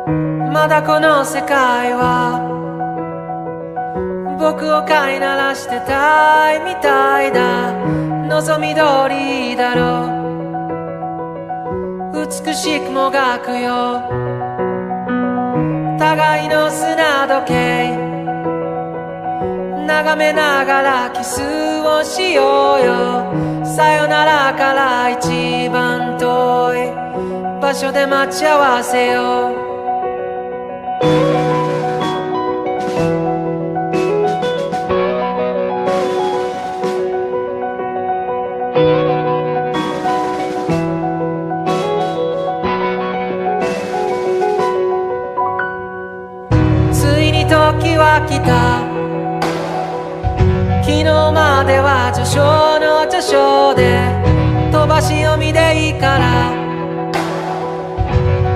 まだこの世界は僕を飼いならしてたいみたいだ。望み通りだろう、美しくもがくよ互いの砂時計、眺めながらキスをしようよ。さよならから一番遠い場所で待ち合わせよう。ついに時は来た。昨日までは序章の序章で飛ばし読みでいいから、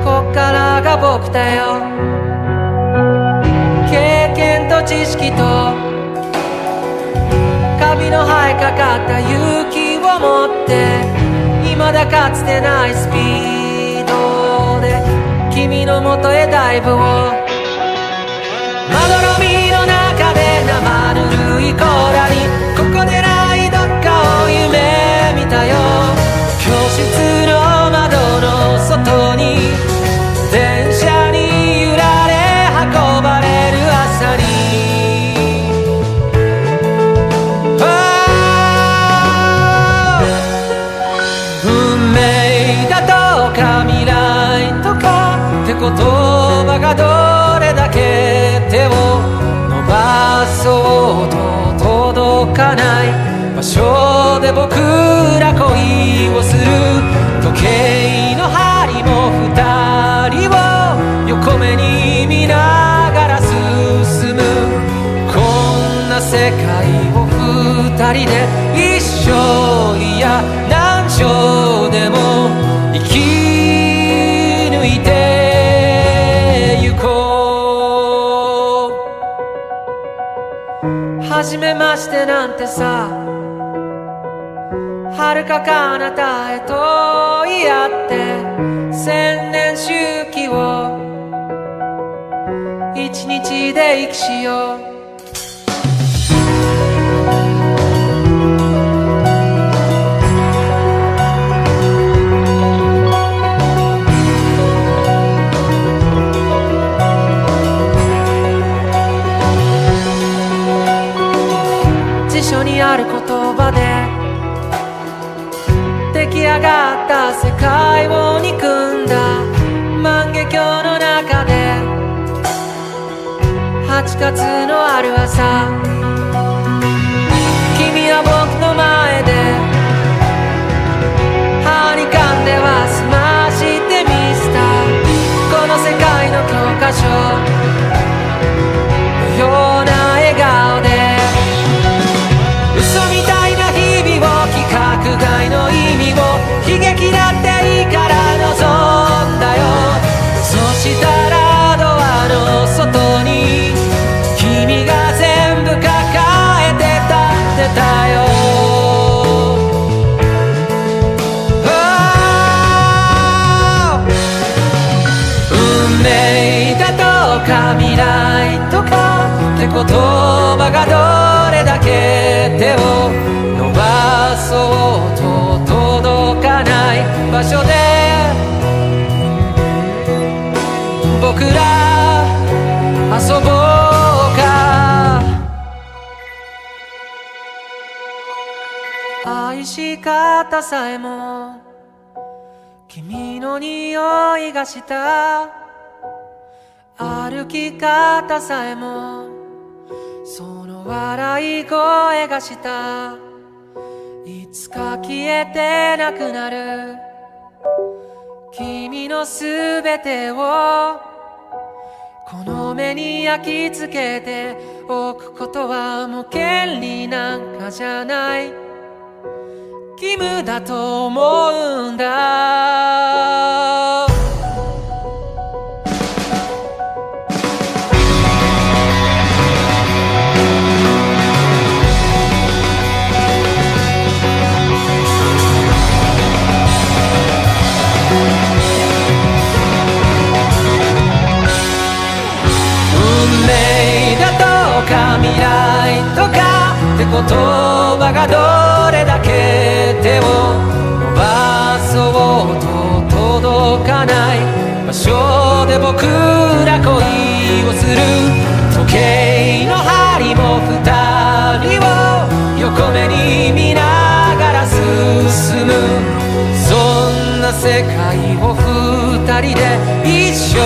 こっからが僕だよ。経験と知識とカビの生えかかった勇気を持って、未だかつてないスピードで君の元へダイブを。まどろみの中で生ぬるい甲羅に、ここでないどっかを夢見たよ。教室の窓の外に電車に揺られ運ばれる朝に、運命だとか未来とかって言葉がどれだけ手を伸ばそうと届かない場所で僕ら恋をする。時計の針も二人を横目に見ながら進む。こんな世界を二人で一生、いや何生でも生き抜いてゆこう。初めましてなんてさ、遥か彼方へと言い合って千年周期を一日で生きしよう。辞書にある言葉で出来上がった世界を憎んだ万華鏡の中で、8月のある朝、君は僕の前で歯に噛んでは済ましてみせた。この世界の教科書のような笑顔で、嘘みたいな日々を規格外の意味を悲劇だっていいから望んだよ。そしたらドアの外に君が全部抱えて立ってたよ。運命だとか未来とかって言葉がどれだけ手を伸ばそうと届かない場所で僕ら遊ぼうか。愛し方さえも君の匂いがした。歩き方さえもその笑い声がした。いつか消えてなくなる君のすべてをこの目に焼き付けておくことはもう権利なんかじゃない。義務だと思うんだ。葉がどれだけ手を伸ばそうと届かない場所で僕ら恋をする。時計の針も二人を横目に見ながら進む。そんな世界を二人で一生、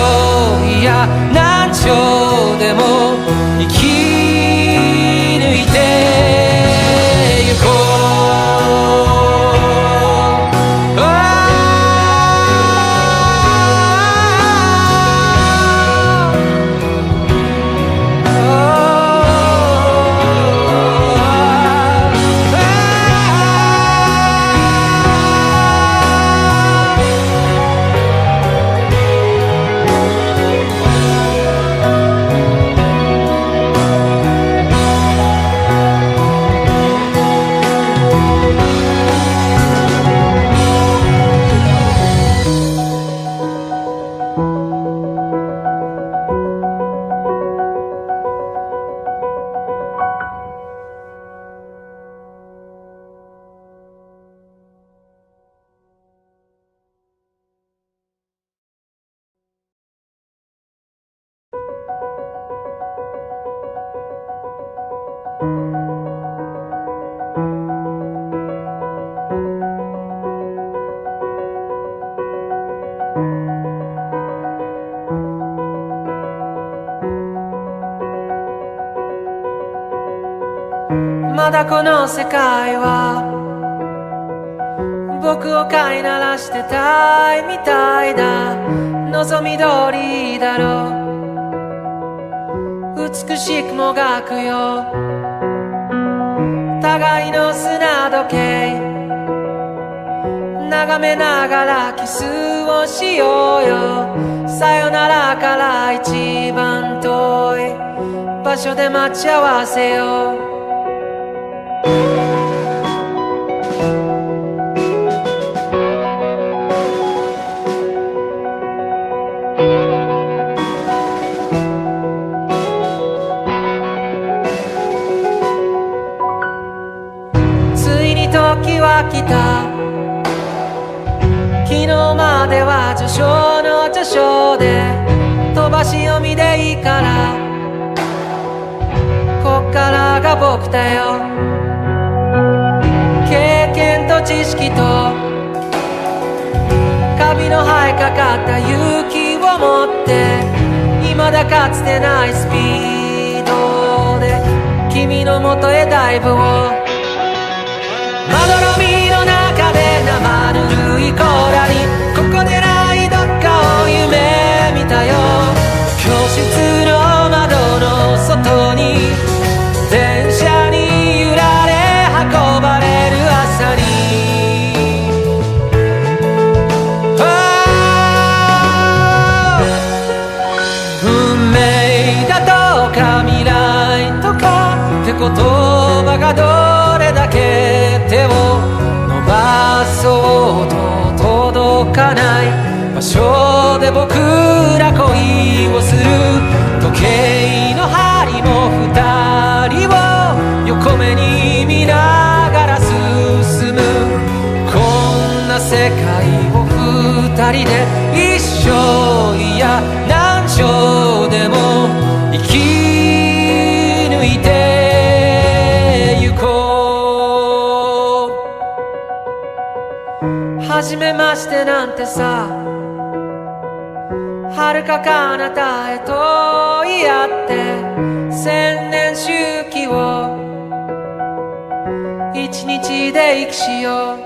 いや何生でも生き抜いてゆこう。まだこの世界は僕を飼いならしてたいみたいだ。望み通りだろう、美しくもがくよ互いの砂時計。眺めながらキスをしようよ。さよならから一番遠い場所で待ち合わせよう。ついに時は来た。昨日までは序章の序章で飛ばし読みでいいから、こっからが僕だよ。経験と知識とカビの生えかかった勇気を持って、未だかつてないスピードで君の元へダイブを。まどろみの中で生ぬるいコーラに、ここでないどっかを夢見たよ。教室の窓の外に電車に揺られ運ばれる朝に、運命だとか未来とかって言葉がどれだけ手を伸ばそうと届かない場所で僕ら恋をする。時計の針も二人を横目に見ながら進む。こんな世界を二人で一生、いや何生でも生き抜いてゆこう。初めましてなんてさ、遥か彼方へと言い合って千年周期を一日で生きしよう。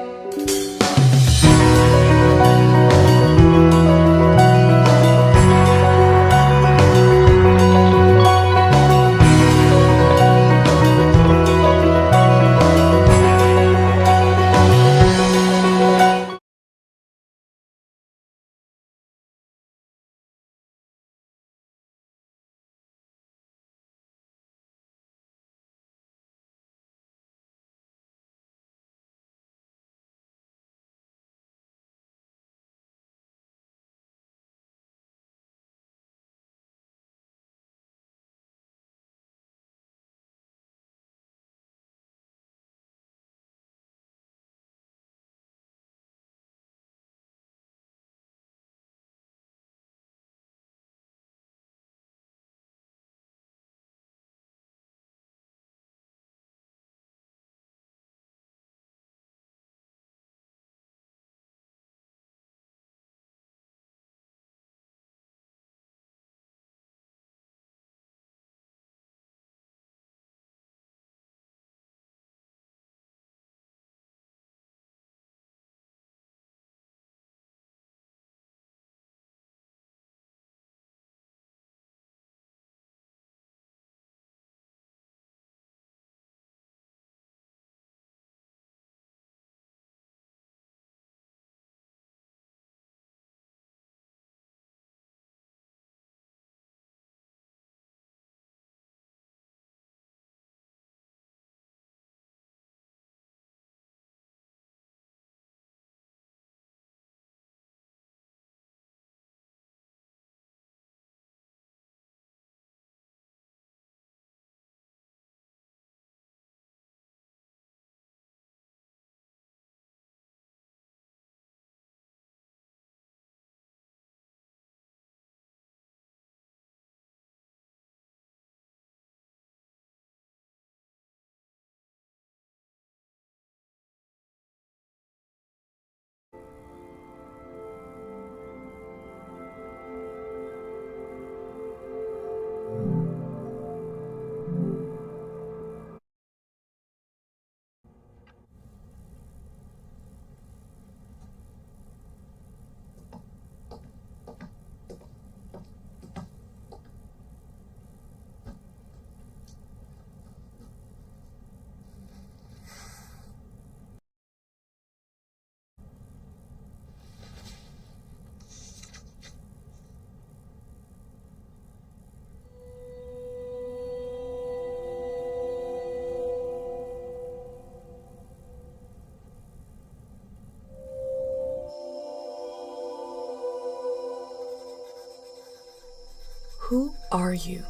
Who are you?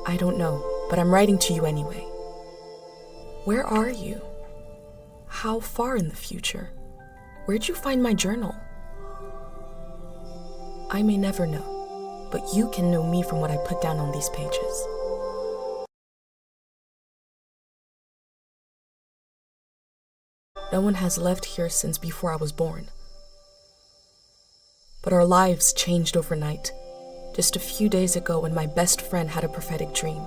I don't know, but I'm writing to you anyway. Where are you? How far in the future? Where'd you find my journal? I may never know, but you can know me from what I put down on these pages. No one has left here since before I was born. But our lives changed overnight, just a few days ago when my best friend had a prophetic dream.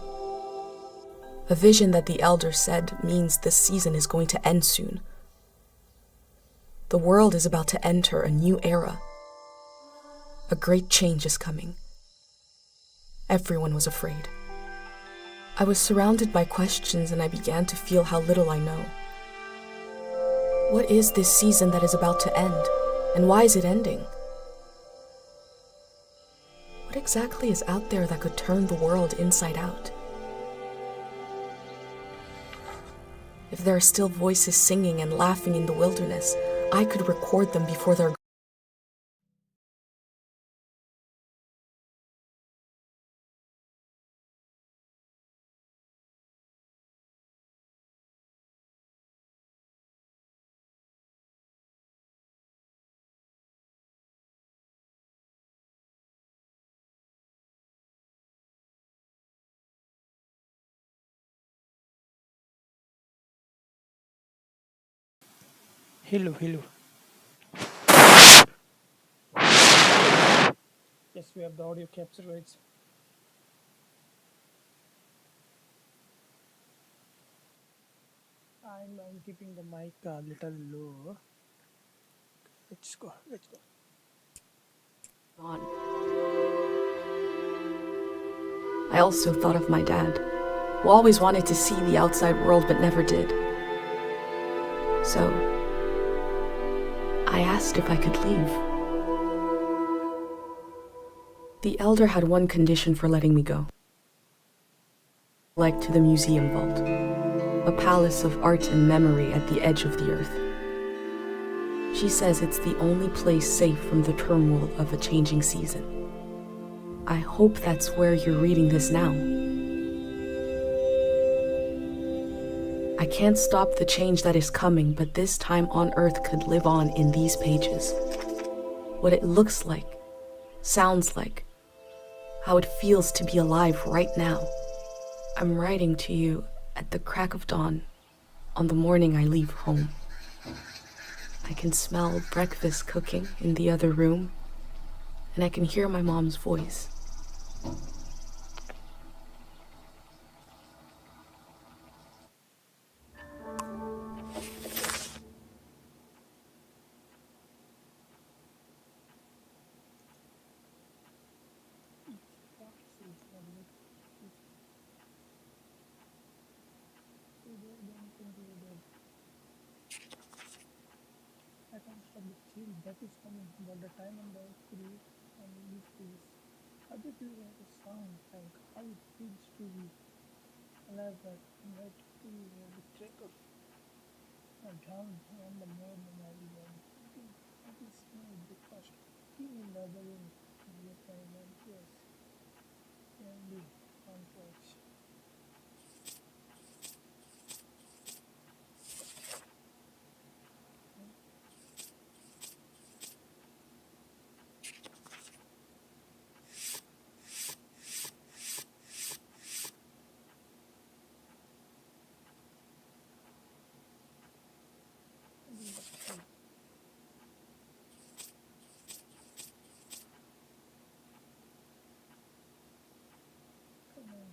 A vision that the elder said means this season is going to end soon. The world is about to enter a new era. A great change is coming. Everyone was afraid. I was surrounded by questions and I began to feel how little I know. What is this season that is about to end, and why is it ending? What exactly is out there that could turn the world inside out? If there are still voices singing and laughing in the wilderness, I could record them before they're Hello, hello. Yes, we have the audio capture rights. I'm keeping the mic a little low. Let's go. on. I also thought of my dad, who always wanted to see the outside world but never did. So, I asked if I could leave. The elder had one condition for letting me go. Like to the museum vault, a palace of art and memory at the edge of the earth. She says it's the only place safe from the turmoil of a changing season. I hope that's where you're reading this now. I can't stop the change that is coming, but this time on Earth could live on in these pages. What it looks like, sounds like, how it feels to be alive right now. I'm writing to you at the crack of dawn, on the morning I leave home. I can smell breakfast cooking in the other room, and I can hear my mom's voice. I can't stop the chill that is coming about the time and the create and these days. How do you like a sound like how it feels to be alive right and right to the track of a drum on the morning I began thinking it is my breakfast. Came in the other room and looked my mom yes. Candy on touch. Come on.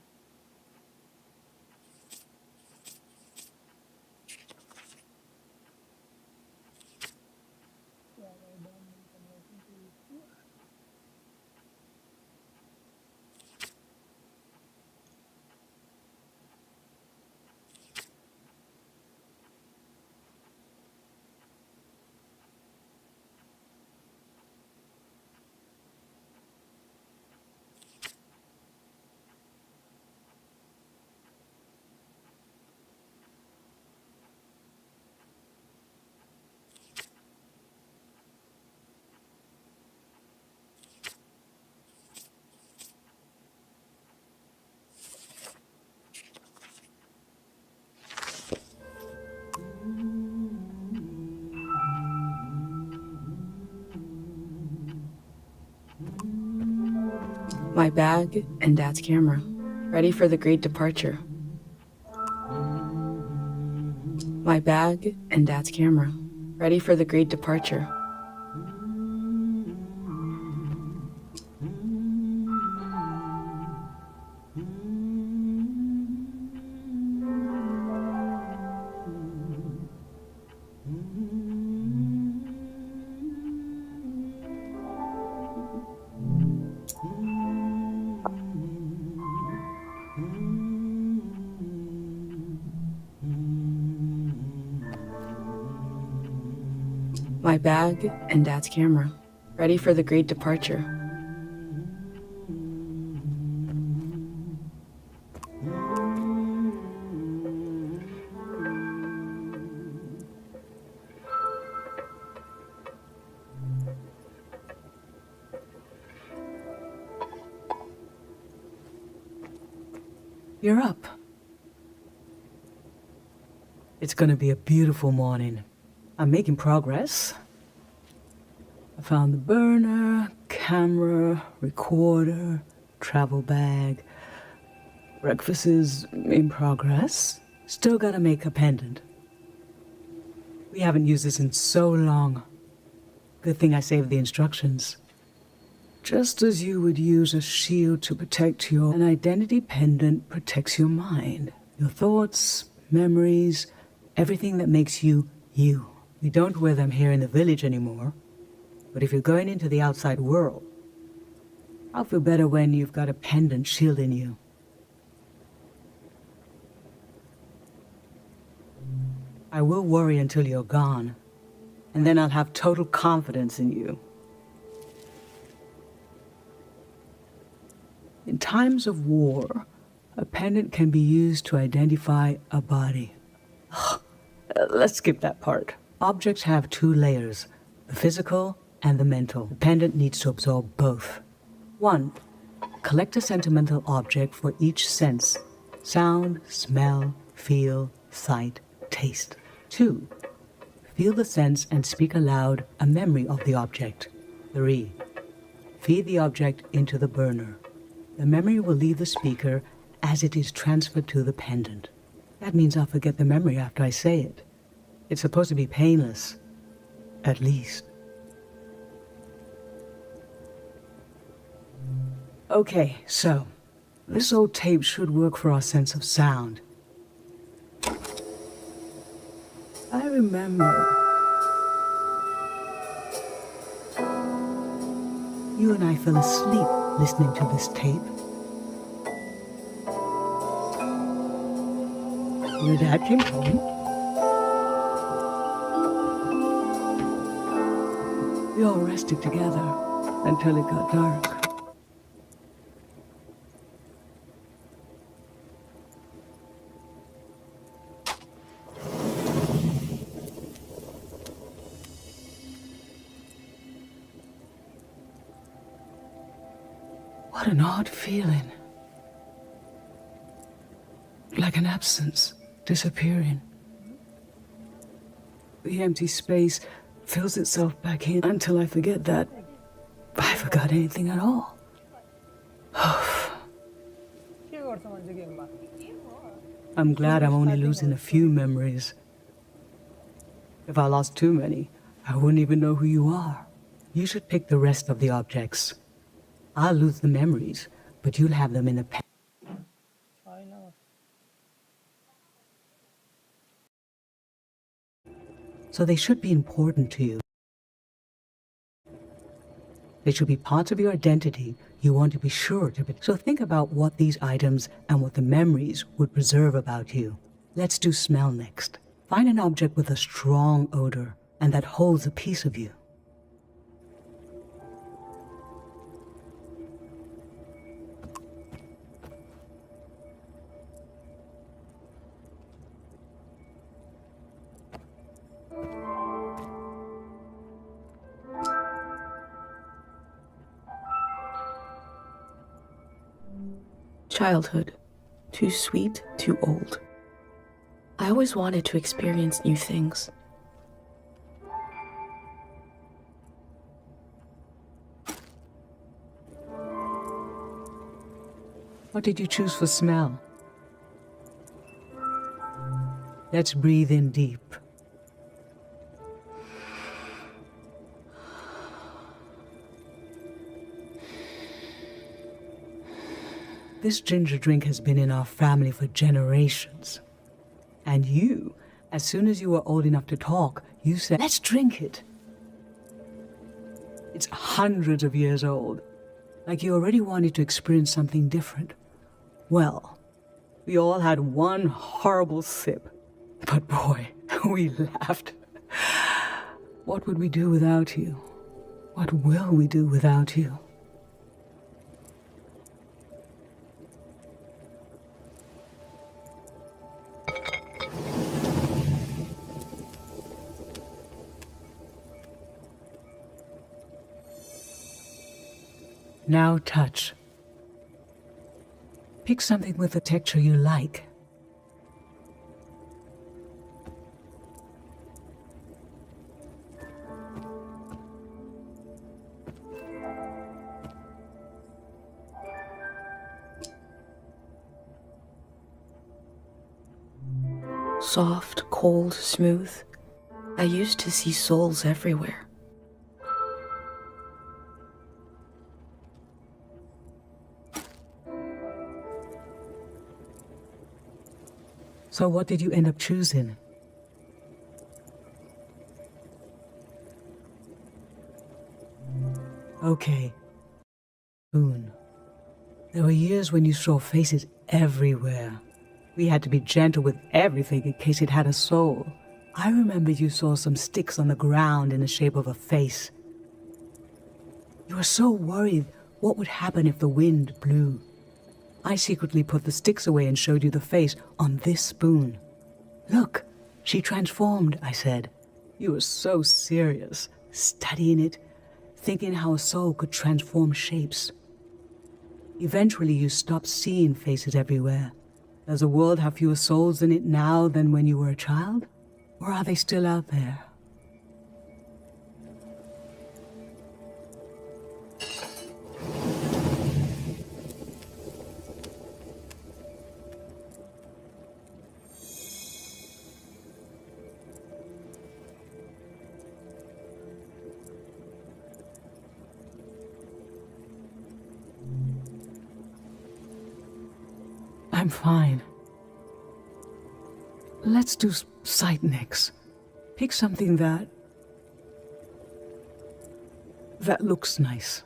My bag and Dad's camera, ready for the great departure. My bag and Dad's camera, ready for the great departure. My bag and Dad's camera, ready for the great departure. You're up. It's gonna be a beautiful morning. I'm making progress. I found the burner, camera, recorder, travel bag. Breakfast is in progress. Still gotta make a pendant. We haven't used this in so long. Good thing I saved the instructions. Just as you would use a shield to protect an identity pendant protects your mind. Your thoughts, memories, everything that makes you, you. We don't wear them here in the village anymore. But if you're going into the outside world, I'll feel better when you've got a pendant shielding you. I will worry until you're gone, and then I'll have total confidence in you. In times of war, a pendant can be used to identify a body. Let's skip that part. Objects have two layers, the physical and the mental. The pendant needs to absorb both. 1. Collect a sentimental object for each sense: sound, smell, feel, sight, taste. 2. Feel the sense and speak aloud a memory of the object. 3. Feed the object into the burner. The memory will leave the speaker as it is transferred to the pendant. That means I'll forget the memory after I say it. It's supposed to be painless, at least. Okay, so this old tape should work for our sense of sound. I remember you and I fell asleep listening to this tape. Your dad came home. We all rested together until it got dark. What an odd feeling. Like an absence, disappearing. The empty space fills itself back in until I forget that I forgot anything at all. I'm glad I'm only losing a few memories. If I lost too many, I wouldn't even know who you are. You should pick the rest of the objects. I'll lose the memories, but you'll have them in a pen. So they should be important to you. They should be parts of your identity you want to be sure to be. So think about what these items and what the memories would preserve about you. Let's do smell next. Find an object with a strong odor and that holds a piece of you. Childhood. Too sweet, too old. I always wanted to experience new things. What did you choose for smell? Let's breathe in deep. This ginger drink has been in our family for generations. And you, as soon as you were old enough to talk, you said, let's drink it. It's hundreds of years old. Like you already wanted to experience something different. Well, we all had one horrible sip. But boy, we laughed. What would we do without you? What will we do without you? Now touch. Pick something with a texture you like. Soft, cold, smooth. I used to see souls everywhere. So what did you end up choosing? Okay. Boone. There were years when you saw faces everywhere. We had to be gentle with everything in case it had a soul. I remember you saw some sticks on the ground in the shape of a face. You were so worried what would happen if the wind blew. I secretly put the sticks away and showed you the face on this spoon. Look, she transformed, I said. You were so serious, studying it, thinking how a soul could transform shapes. Eventually you stopped seeing faces everywhere. Does the world have fewer souls in it now than when you were a child? Or are they still out there? I'm fine. Let's do sight next. Pick something that looks nice.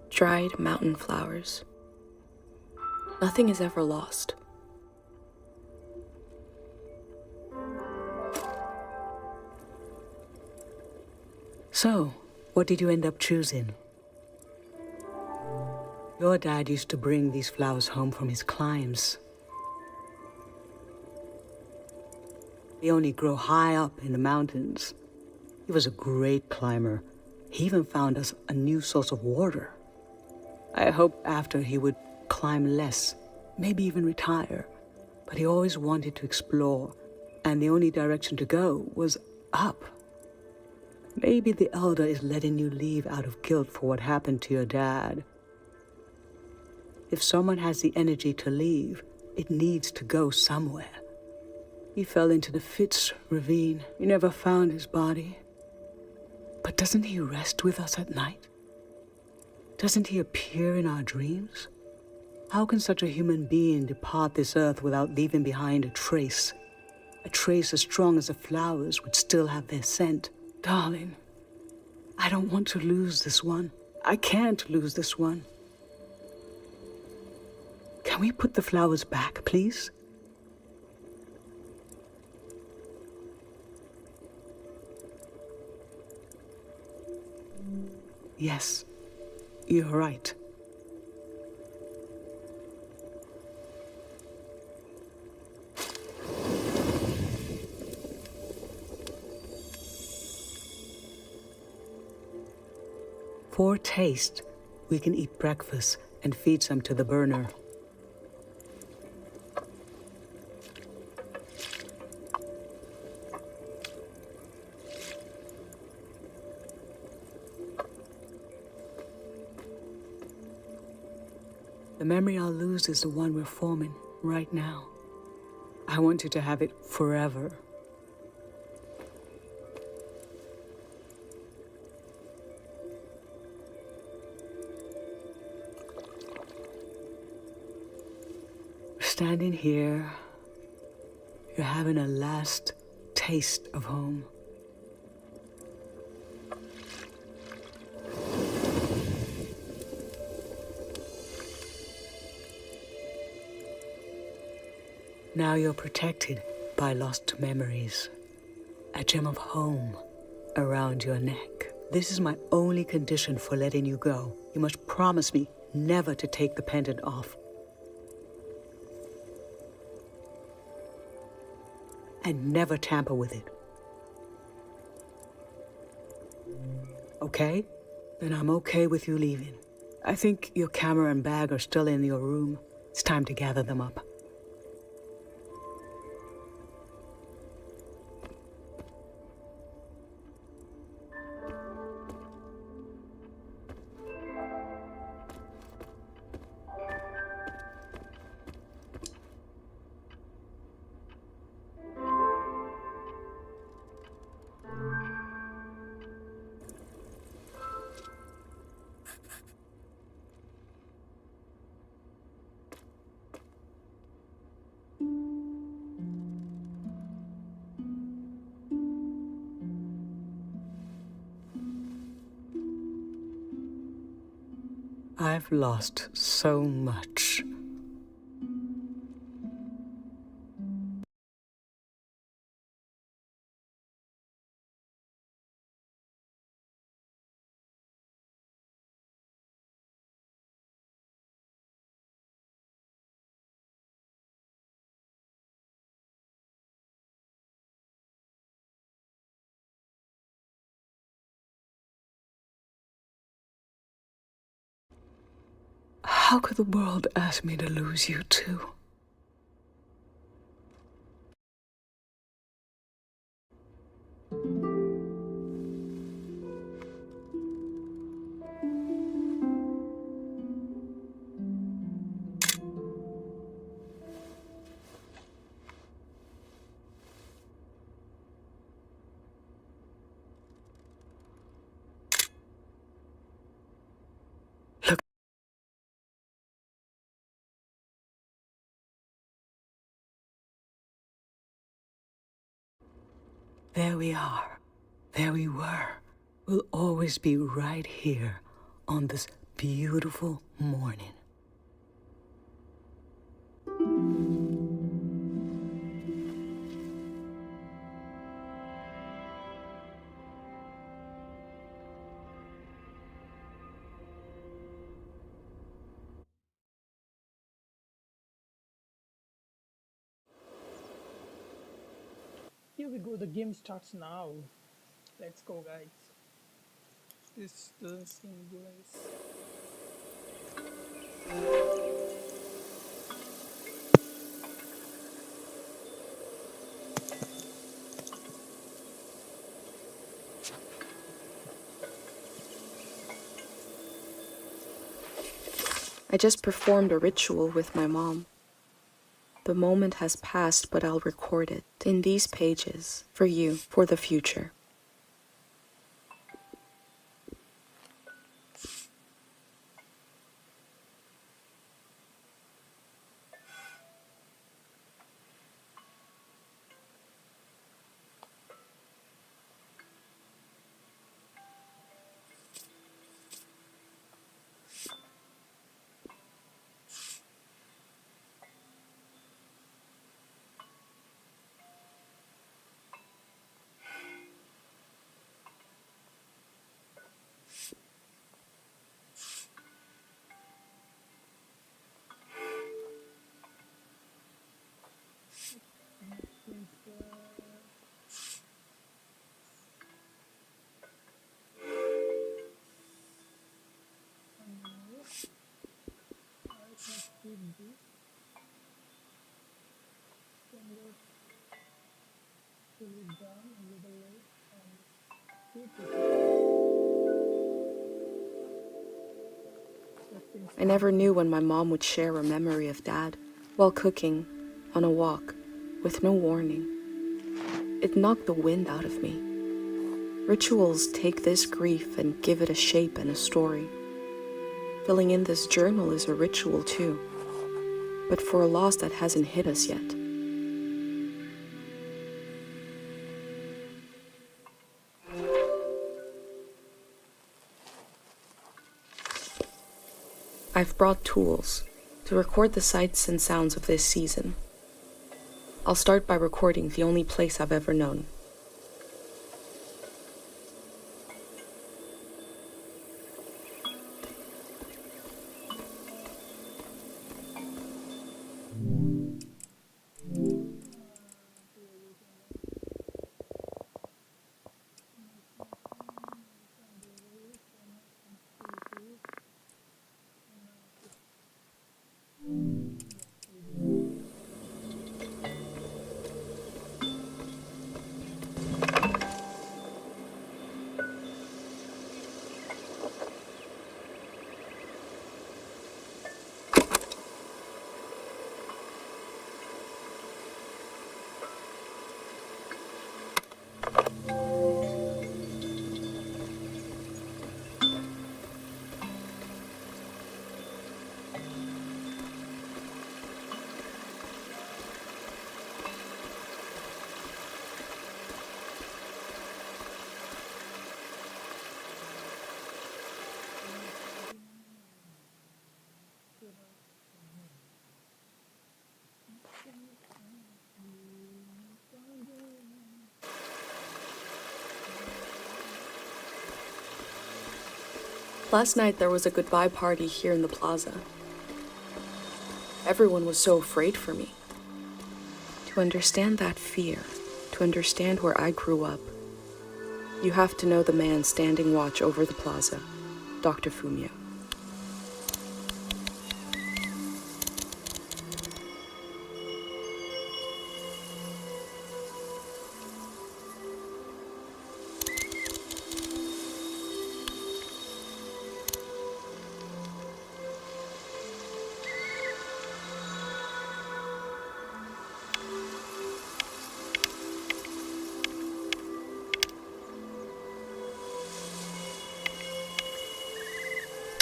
Dried mountain flowers. Nothing is ever lost. So, What did you end up choosing? Your dad used to bring these flowers home from his climbs. They only grow high up in the mountains. He was a great climber. He even found us a new source of water. I hoped after he would climb less, maybe even retire. But he always wanted to explore, and the only direction to go was up. Maybe the Elder is letting you leave out of guilt for what happened to your dad. If someone has the energy to leave, it needs to go somewhere. He fell into the Fitz ravine. We never found his body. But doesn't he rest with us at night? Doesn't he appear in our dreams? How can such a human being depart this earth without leaving behind a trace? A trace as strong as the flowers would still have their scent. Darling, I don't want to lose this one. I can't lose this one. Can we put the flowers back, please? Yes, you're right. For taste, we can eat breakfast and feed some to the burner. The memory I'll lose is the one we're forming right now. I want you to have it forever. Standing here, you're having a last taste of home. Now you're protected by lost memories. A gem of home around your neck. This is my only condition for letting you go. You must promise me never to take the pendant off. And never tamper with it. Okay? Then I'm okay with you leaving. I think your camera and bag are still in your room. It's time to gather them up. I've lost so much. How could the world ask me to lose you too? Look. There we are. There we were. We'll always be right here on this beautiful morning. Here we go. The game starts now. Let's go, guys. This doesn't seem good. I just performed a ritual with my mom. The moment has passed, but I'll record it in these pages for you, for the future. I never knew when my mom would share a memory of Dad while cooking, on a walk, with no warning. It knocked the wind out of me. Rituals take this grief and give it a shape and a story. Filling in this journal is a ritual too, but for a loss that hasn't hit us yet. I've brought tools to record the sights and sounds of this season. I'll start by recording the only place I've ever known. Last night there was a goodbye party here in the plaza. Everyone was so afraid for me. To understand that fear, to understand where I grew up, you have to know the man standing watch over the plaza, Dr. Fumio.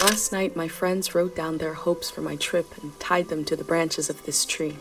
Last night, my friends wrote down their hopes for my trip and tied them to the branches of this tree.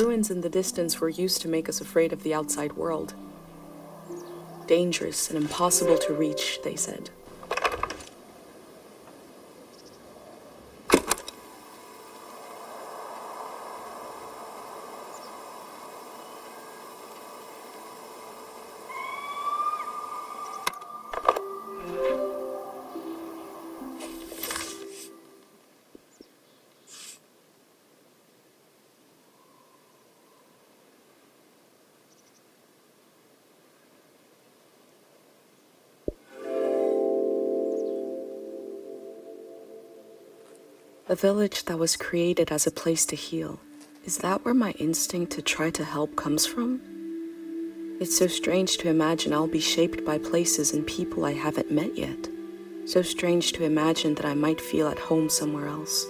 ruins in the distance were used to make us afraid of the outside world. Dangerous and impossible to reach, they said. A village that was created as a place to heal. Is that where my instinct to try to help comes from? It's so strange to imagine I'll be shaped by places and people I haven't met yet. So strange to imagine that I might feel at home somewhere else.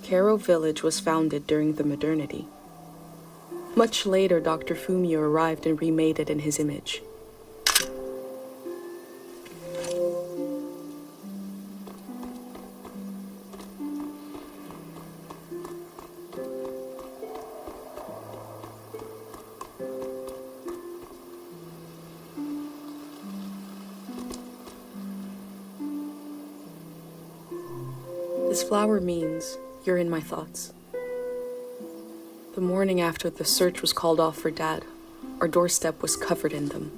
Caro Village was founded during the modernity. Much later, Dr. Fumio arrived and remade it in his image. This flower means you're in my thoughts. The morning after the search was called off for Dad, our doorstep was covered in them.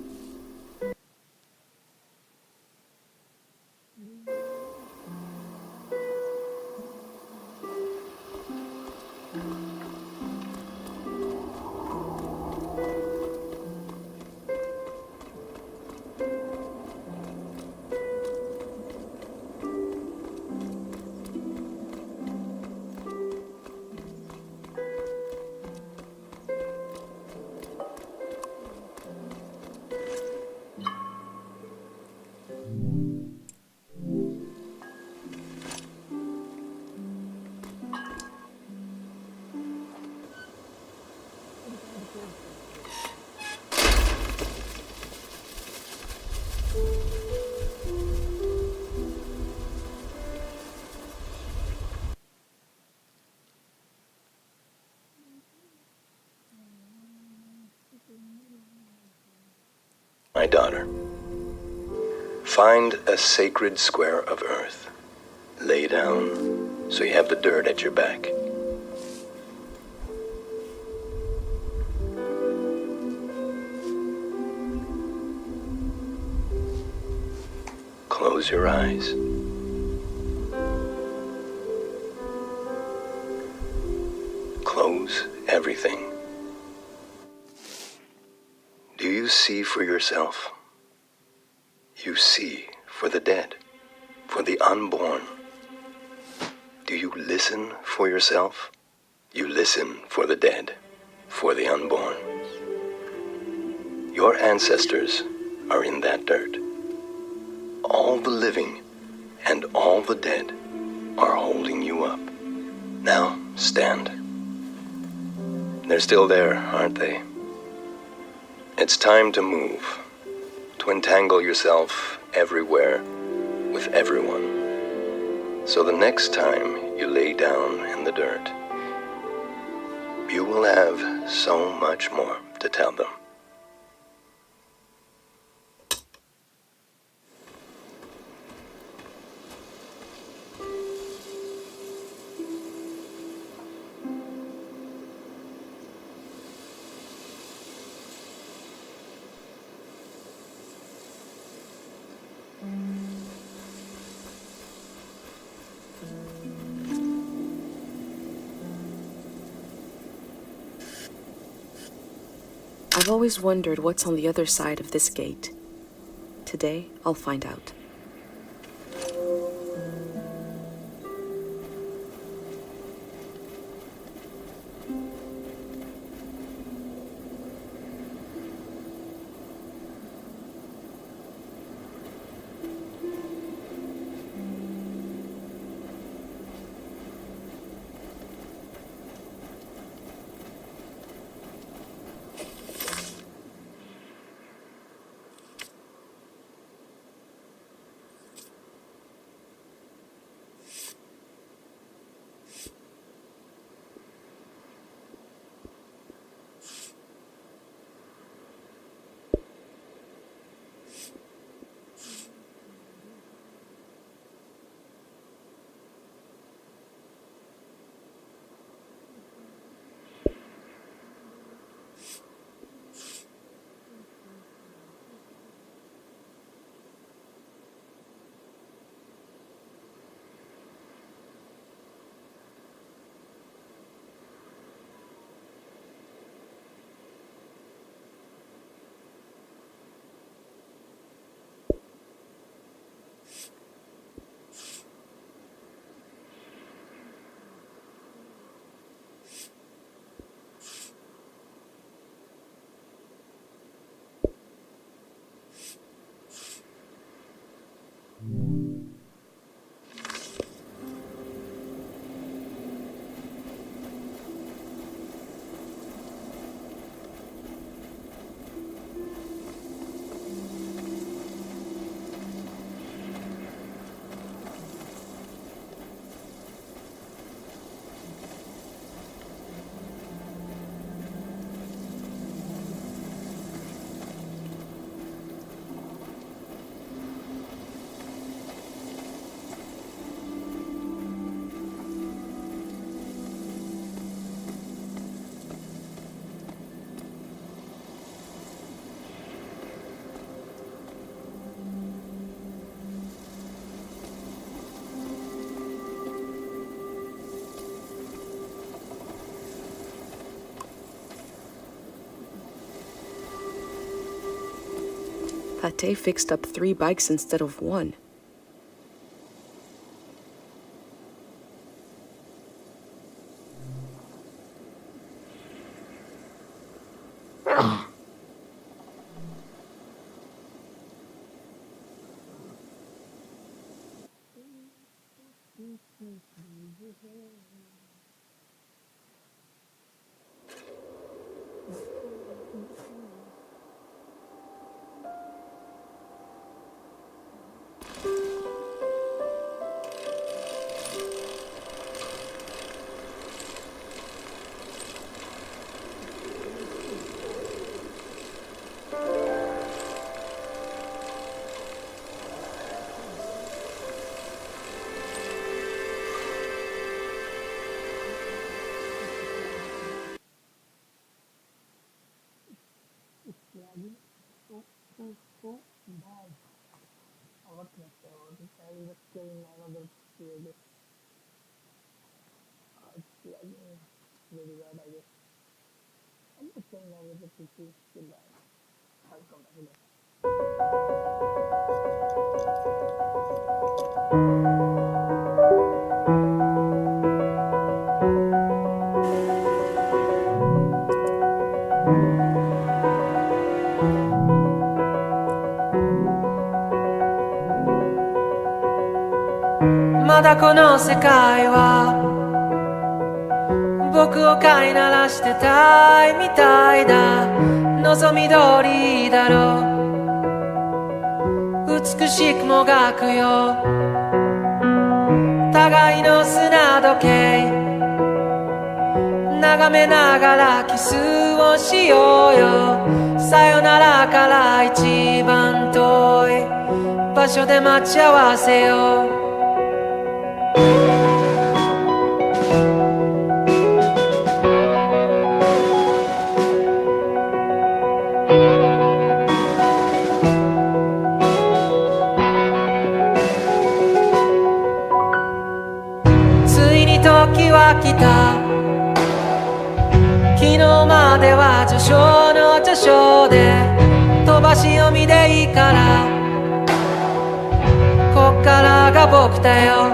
My daughter, find a sacred square of earth. Lay down so you have the dirt at your back. Close your eyes. Close everything. Do you see for yourself? You see for the dead, for the unborn. Do you listen for yourself? You listen for the dead, for the unborn. Your ancestors are in that dirt. All the living and all the dead are holding you up. Now, stand. They're still there, aren't they? It's time to move, to entangle yourself everywhere with everyone. So the next time you lay down in the dirt, you will have so much more to tell them. I've always wondered what's on the other side of this gate. Today, I'll find out. Pate fixed up 3 bikes instead of 1. So bad. What can I say about it? I will just killing another creative. It's lagging very bad, I guess. I'm just playing now with the PC. Goodbye. I'll come back later. Ma da この世界は僕を飼いならしてたいみたいだ。望み通りだろう。美しくもがくよ互いの砂時計。眺めながらキスをしようよ。さよならから一番遠い場所で待ち合わせよう。ついに時は来た。昨日までは序章の序章で飛ばし読みでいいから、こっからが僕だよ。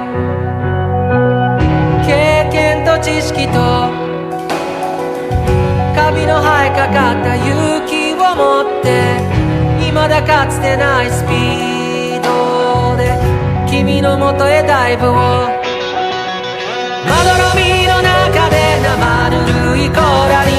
経験と知識とカビの生えかかった勇気を持って、未だかつてないスピードで君の元へダイブを。まどろみの中で生ぬるいコーラに